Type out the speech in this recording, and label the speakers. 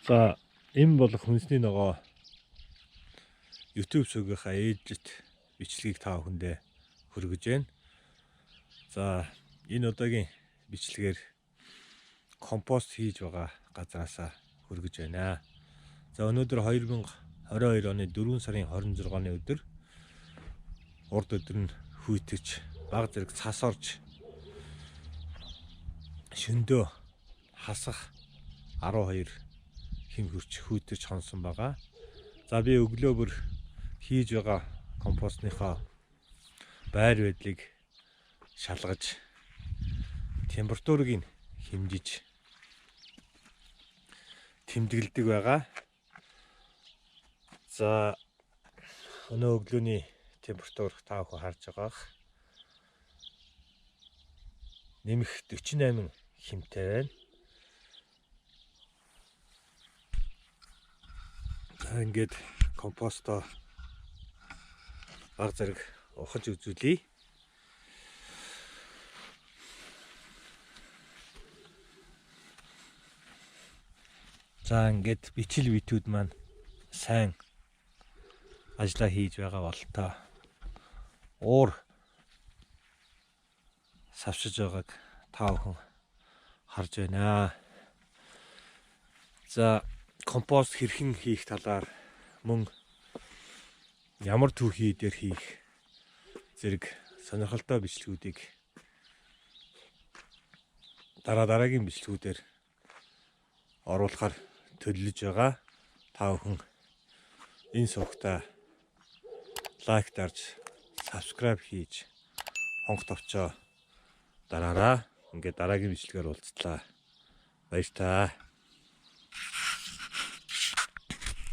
Speaker 1: За энэ бол хүнсний ногоо YouTube сүгийнхаа ээлжит бичлэгийг та бүхэндээ хүргэж байна. За энэ удаагийн бичлэгээр компост хийж байгаа газараасаа хүргэж байна. За өнөөдөр 2022 оны 4 сарын 26-ны өдөр. Урд өдөр нь хүйтэж, баг зэрэг цас орж, шөндөө хасах 12 хим хөрч хүйтэж хонсон байгаа. За би өглөө бүр хийж байгаа компостныхоо байр байдлыг шалгаж, температурыг хэмжиж тэмдэглэдэг байгаа. За өнөө өглөөний температур та бүхэн харж байгаа. Нэмэх 48 хэмтэй байна. За ингээд компостоо баг зэрэг ухаж үзүүлье. За ингээд бичил битүүд маань сайн ажиллаа хийж байгаа бололтой. Уур савшиж байгааг та бүхэн харж байна. За компост хэрхэн хийх талаар мөн ямар түүхий дээр хийх зэрэг сонирхолтой бичлэгүүдийг дараагийн бичлэгүүдээр оруулахар төлөвлөж байгаа. Та бүхэн энэ сувгтаа лайк дарж, subscribe хийж хонх товчоо дараараа. Ингээд дараагийн бичлэгээр уулзтлаа. Баяр таа.